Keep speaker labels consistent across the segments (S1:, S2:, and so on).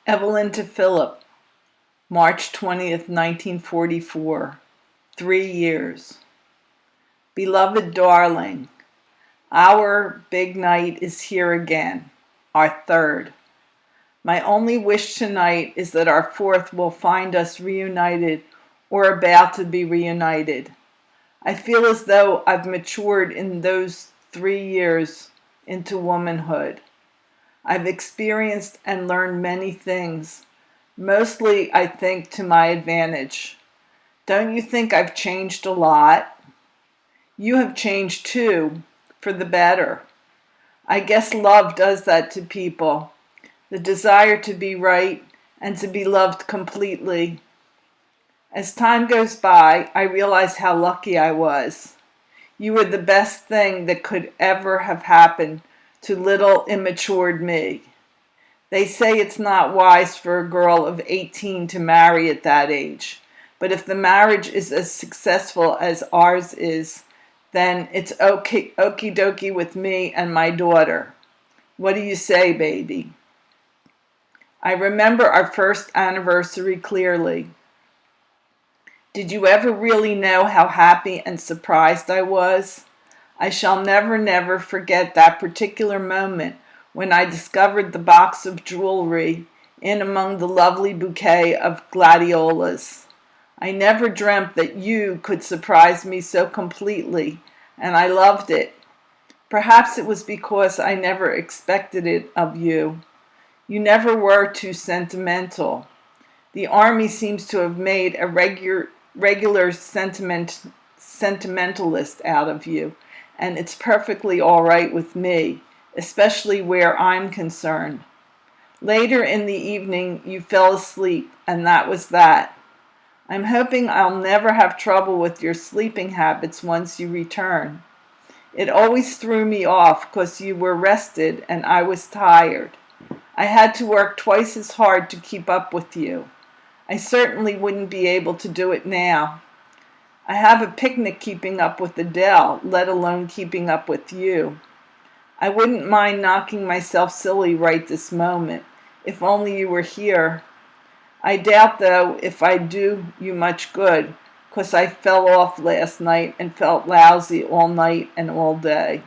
S1: Evelyn to Philip, March 20th, 1944. 3 years. Beloved darling, our big night is here again, our third. My only wish tonight is that our fourth will find us reunited or about to be reunited. I feel as though I've matured in those 3 years into womanhood. I've experienced and learned many things, mostly, I think, to my advantage. Don't you think I've changed a lot? You have changed too, for the better. I guess love does that to people. The desire to be right and to be loved completely. As time goes by, I realize how lucky I was. You were the best thing that could ever have happened to little immatured me. They say it's not wise for a girl of 18 to marry at that age, but if the marriage is as successful as ours is, then it's okie dokie with me and my daughter. What do you say, baby? I remember our first anniversary clearly. Did you ever really know how happy and surprised I was? I shall never forget that particular moment when I discovered the box of jewelry in among the lovely bouquet of gladiolas. I never dreamt that you could surprise me so completely, and I loved it. Perhaps it was because I never expected it of you. You never were too sentimental. The army seems to have made a regular sentimentalist out of you, and it's perfectly all right with me, especially where I'm concerned. Later in the evening, you fell asleep, and that was that. I'm hoping I'll never have trouble with your sleeping habits once you return. It always threw me off because you were rested and I was tired. I had to work twice as hard to keep up with you. I certainly wouldn't be able to do it now. I have a picnic keeping up with Adele, let alone keeping up with you. I wouldn't mind knocking myself silly right this moment, if only you were here. I doubt, though, if I'd do you much good, 'cause I fell off last night and felt lousy all night and all day.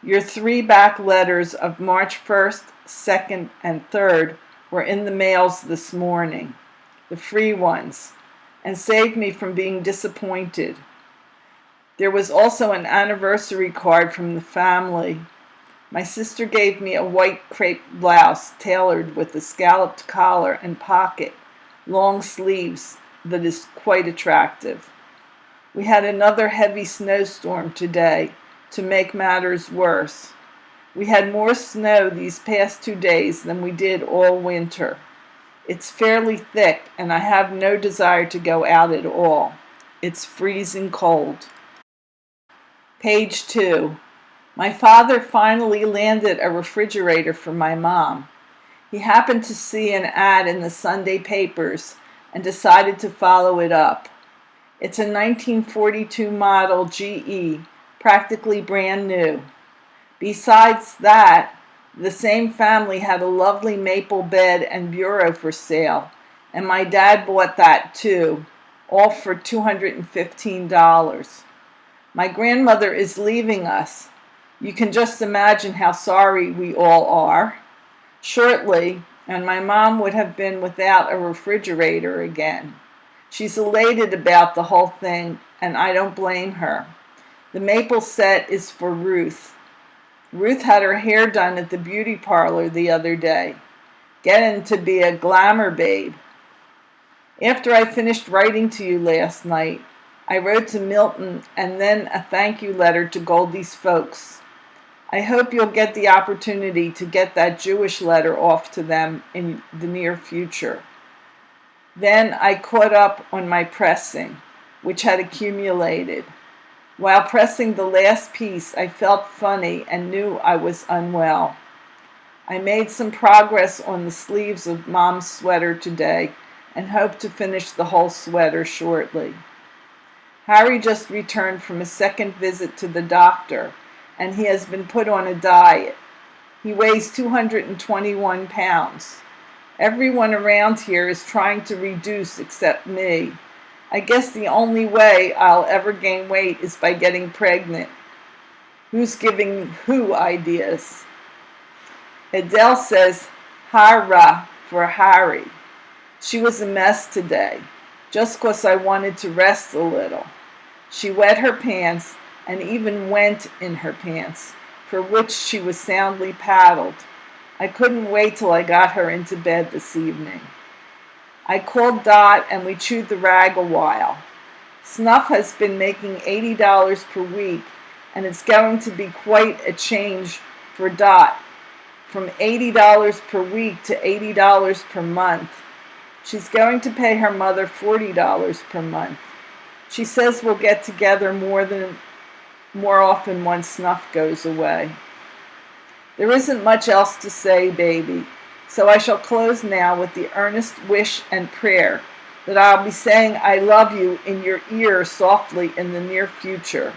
S1: Your 3 back letters of March 1st, 2nd, and 3rd were in the mails this morning, the free ones, and saved me from being disappointed. There was also an anniversary card from the family. My sister gave me a white crepe blouse tailored with a scalloped collar and pocket, long sleeves that is quite attractive. We had another heavy snowstorm today to make matters worse. We had more snow these past 2 days than we did all winter. It's fairly thick, and I have no desire to go out at all. It's freezing cold. Page 2. My father finally landed a refrigerator for my mom. He happened to see an ad in the Sunday papers and decided to follow it up. It's a 1942 model GE, practically brand new. Besides that, the same family had a lovely maple bed and bureau for sale, and my dad bought that too, all for $215. My grandmother is leaving us. You can just imagine how sorry we all are. Shortly, and my mom would have been without a refrigerator again. She's elated about the whole thing, and I don't blame her. The maple set is for Ruth. Ruth had her hair done at the beauty parlor the other day, getting to be a glamour babe. After I finished writing to you last night, I wrote to Milton and then a thank you letter to Goldie's folks. I hope you'll get the opportunity to get that Jewish letter off to them in the near future. Then I caught up on my pressing, which had accumulated. While pressing the last piece, I felt funny and knew I was unwell. I made some progress on the sleeves of Mom's sweater today and hope to finish the whole sweater shortly. Harry just returned from a second visit to the doctor, and he has been put on a diet. He weighs 221 pounds. Everyone around here is trying to reduce except me. I guess the only way I'll ever gain weight is by getting pregnant. Who's giving who ideas? Adele says, Hara for Harry. She was a mess today, just 'cause I wanted to rest a little. She wet her pants and even went in her pants, for which she was soundly paddled. I couldn't wait till I got her into bed this evening. I called Dot and we chewed the rag a while. Snuff has been making $80 per week, and it's going to be quite a change for Dot, from $80 per week to $80 per month. She's going to pay her mother $40 per month. She says we'll get together more often once Snuff goes away. There isn't much else to say, baby, so I shall close now with the earnest wish and prayer that I'll be saying I love you in your ear softly in the near future.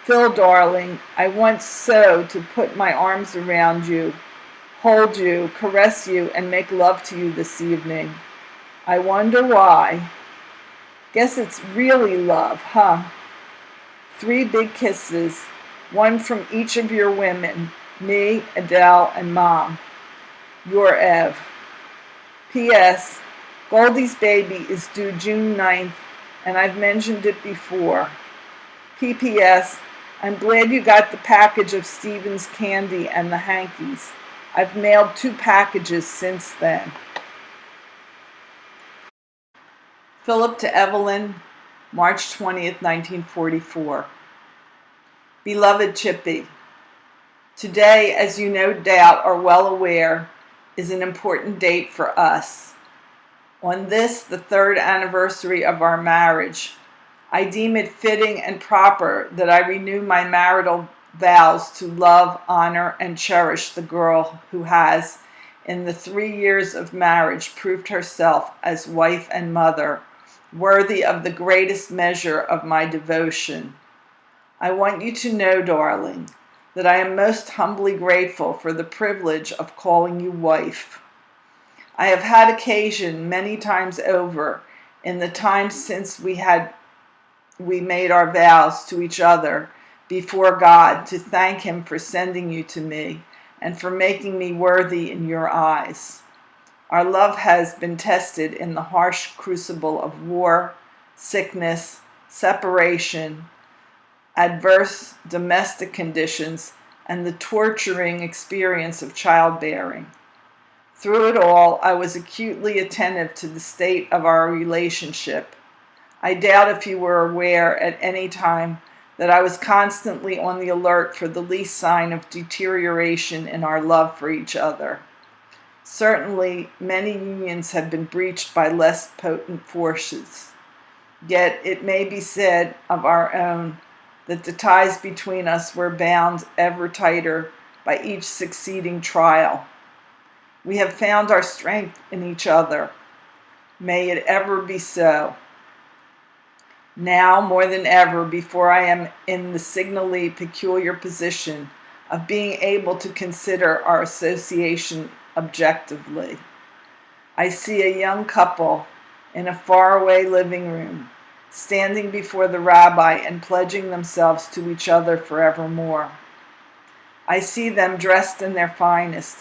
S1: Phil, darling, I want so to put my arms around you, hold you, caress you, and make love to you this evening. I wonder why. Guess it's really love, huh? 3 big kisses, one from each of your women, me, Adele, and Mom. Your Ev. P.S. Goldie's baby is due June 9th, and I've mentioned it before. P.P.S. I'm glad you got the package of Stephen's candy and the hankies. I've mailed 2 packages since then. Philip to Evelyn, March 20th, 1944. Beloved Chippy, today, as you no doubt are well aware, is an important date for us. On this, the 3rd anniversary of our marriage, I deem it fitting and proper that I renew my marital vows to love, honor, and cherish the girl who has, in the 3 years of marriage, proved herself as wife and mother, worthy of the greatest measure of my devotion. I want you to know, darling, that I am most humbly grateful for the privilege of calling you wife. I have had occasion many times over in the time since we made our vows to each other before God to thank Him for sending you to me and for making me worthy in your eyes. Our love has been tested in the harsh crucible of war, sickness, separation, adverse domestic conditions, and the torturing experience of childbearing. Through it all, I was acutely attentive to the state of our relationship. I doubt if you were aware at any time that I was constantly on the alert for the least sign of deterioration in our love for each other. Certainly, many unions have been breached by less potent forces. Yet it may be said of our own that the ties between us were bound ever tighter by each succeeding trial. We have found our strength in each other. May it ever be so. Now, more than ever, before I am in the signally peculiar position of being able to consider our association objectively, I see a young couple in a faraway living room, standing before the rabbi and pledging themselves to each other forevermore. I see them dressed in their finest,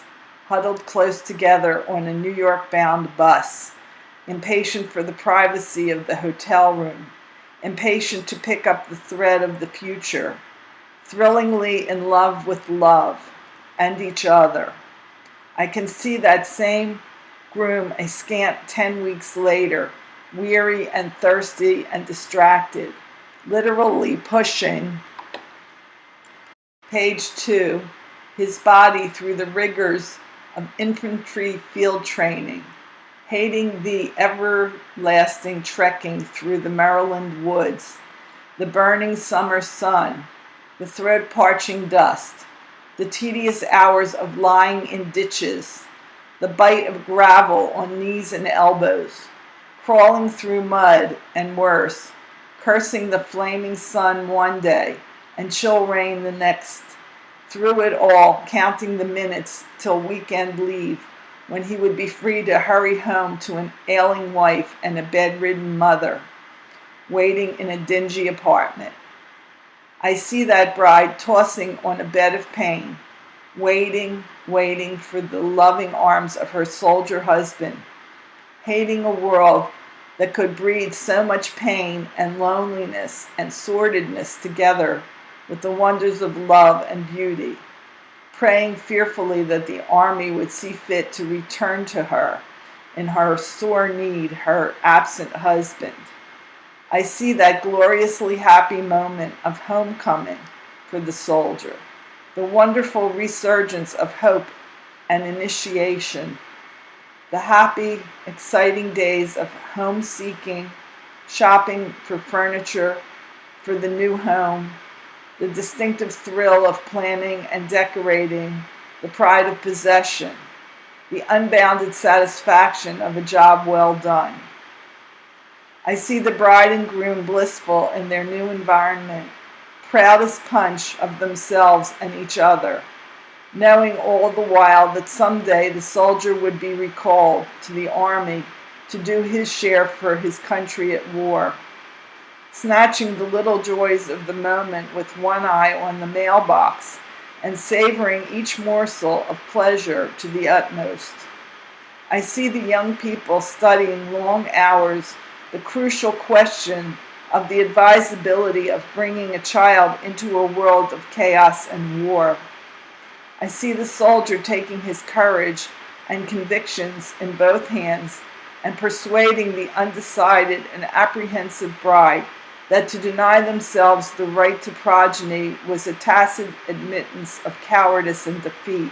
S1: huddled close together on a New York-bound bus, impatient for the privacy of the hotel room, impatient to pick up the thread of the future, thrillingly in love with love and each other. I can see that same groom a scant 10 weeks later, weary and thirsty and distracted, literally pushing, page 2, his body through the rigors of infantry field training, hating the everlasting trekking through the Maryland woods, the burning summer sun, the throat-parching dust, the tedious hours of lying in ditches, the bite of gravel on knees and elbows, crawling through mud and worse, cursing the flaming sun one day and chill rain the next, through it all counting the minutes till weekend leave, when he would be free to hurry home to an ailing wife and a bedridden mother waiting in a dingy apartment. I see that bride tossing on a bed of pain, waiting for the loving arms of her soldier husband, hating a world that could breed so much pain and loneliness and sordidness together with the wonders of love and beauty, praying fearfully that the army would see fit to return to her in her sore need, her absent husband. I see that gloriously happy moment of homecoming for the soldier, the wonderful resurgence of hope and initiation, the happy, exciting days of home-seeking, shopping for furniture for the new home, the distinctive thrill of planning and decorating, the pride of possession, the unbounded satisfaction of a job well done. I see the bride and groom blissful in their new environment, proud as punch of themselves and each other, knowing all the while that someday the soldier would be recalled to the army to do his share for his country at war, snatching the little joys of the moment with one eye on the mailbox and savoring each morsel of pleasure to the utmost. I see the young people studying long hours the crucial question of the advisability of bringing a child into a world of chaos and war. I see the soldier taking his courage and convictions in both hands and persuading the undecided and apprehensive bride that to deny themselves the right to progeny was a tacit admittance of cowardice and defeat,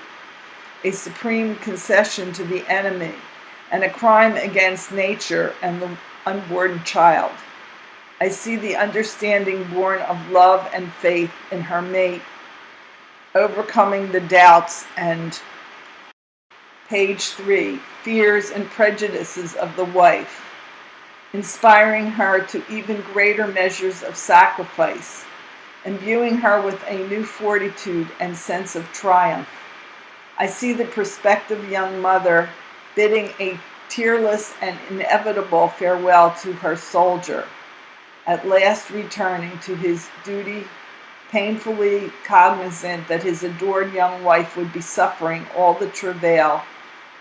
S1: a supreme concession to the enemy, and a crime against nature and the unborn child. I see the understanding born of love and faith in her mate, overcoming the doubts and, page 3, fears and prejudices of the wife, inspiring her to even greater measures of sacrifice, imbuing her with a new fortitude and sense of triumph. I see the prospective young mother bidding a tearless and inevitable farewell to her soldier, at last returning to his duty, painfully cognizant that his adored young wife would be suffering all the travail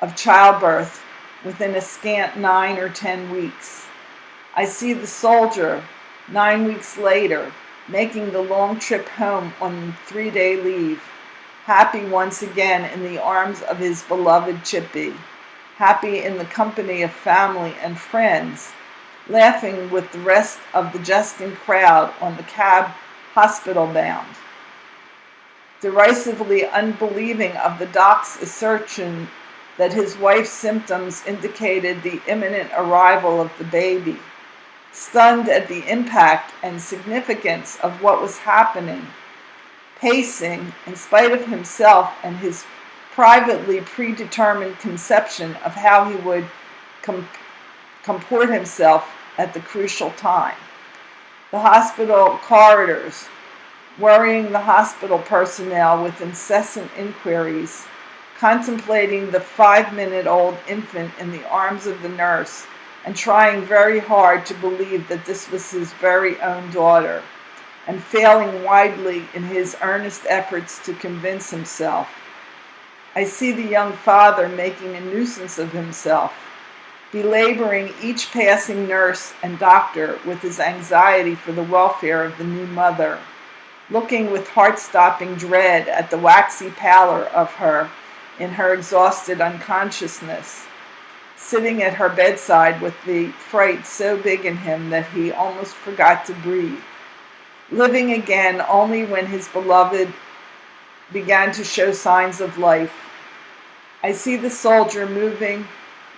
S1: of childbirth within a scant 9 or 10 weeks. I see the soldier, 9 weeks later, making the long trip home on 3-day leave, happy once again in the arms of his beloved Chippy, happy in the company of family and friends, laughing with the rest of the jesting crowd on the cab hospital bound, derisively unbelieving of the doc's assertion that his wife's symptoms indicated the imminent arrival of the baby, stunned at the impact and significance of what was happening, pacing, in spite of himself and his privately predetermined conception of how he would comport himself at the crucial time. The hospital corridors, worrying the hospital personnel with incessant inquiries, contemplating the 5-minute-old infant in the arms of the nurse, and trying very hard to believe that this was his very own daughter, and failing widely in his earnest efforts to convince himself. I see the young father making a nuisance of himself, belaboring each passing nurse and doctor with his anxiety for the welfare of the new mother, looking with heart-stopping dread at the waxy pallor of her in her exhausted unconsciousness, sitting at her bedside with the fright so big in him that he almost forgot to breathe, living again only when his beloved began to show signs of life. I see the soldier moving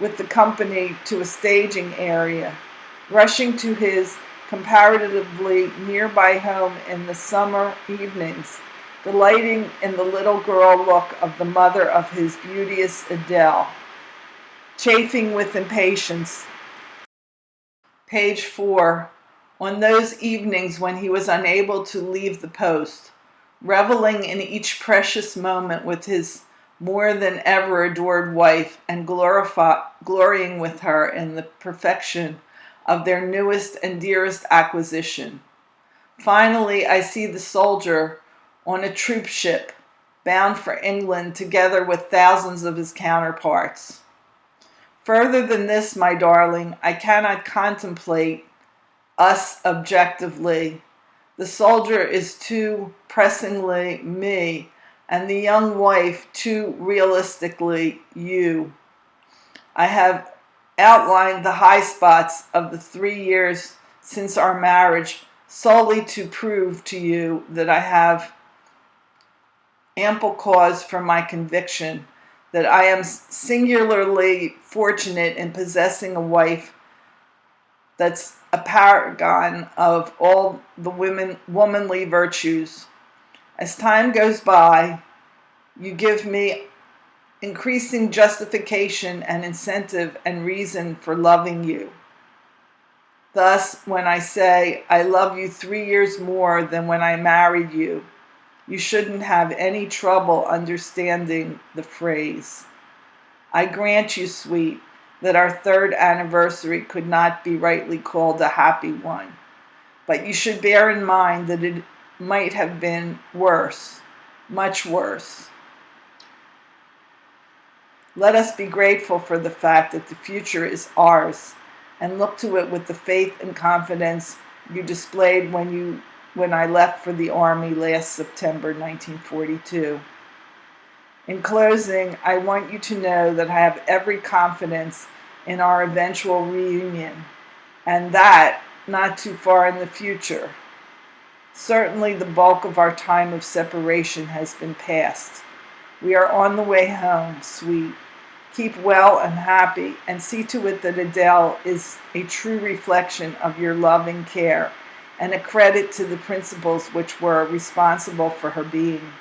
S1: with the company to a staging area, rushing to his comparatively nearby home in the summer evenings, delighting in the little girl look of the mother of his beauteous Adele, chafing with impatience. Page 4. On those evenings when he was unable to leave the post, reveling in each precious moment with his more than ever adored wife, and glorying with her in the perfection of their newest and dearest acquisition. Finally, I see the soldier on a troop ship bound for England together with thousands of his counterparts. Further than this, my darling, I cannot contemplate us objectively. The soldier is too pressingly me, and the young wife too realistically you. I have outlined the high spots of the 3 years since our marriage solely to prove to you that I have ample cause for my conviction that I am singularly fortunate in possessing a wife that's a paragon of all the womanly virtues. As time goes by, you give me increasing justification and incentive and reason for loving you. Thus, when I say I love you 3 years more than when I married you, you shouldn't have any trouble understanding the phrase. I grant you, sweet, that our third anniversary could not be rightly called a happy one, but you should bear in mind that it might have been worse, much worse. Let us be grateful for the fact that the future is ours, and look to it with the faith and confidence you displayed when I left for the Army last September 1942. In closing, I want you to know that I have every confidence in our eventual reunion, and that not too far in the future. Certainly the bulk of our time of separation has been passed. We are on the way home, sweet. Keep well and happy, and see to it that Adele is a true reflection of your loving care and a credit to the principles which were responsible for her being.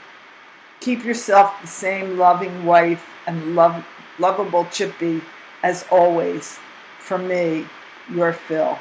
S1: Keep yourself the same loving wife and lovable Chippy as always. From me, your Phil.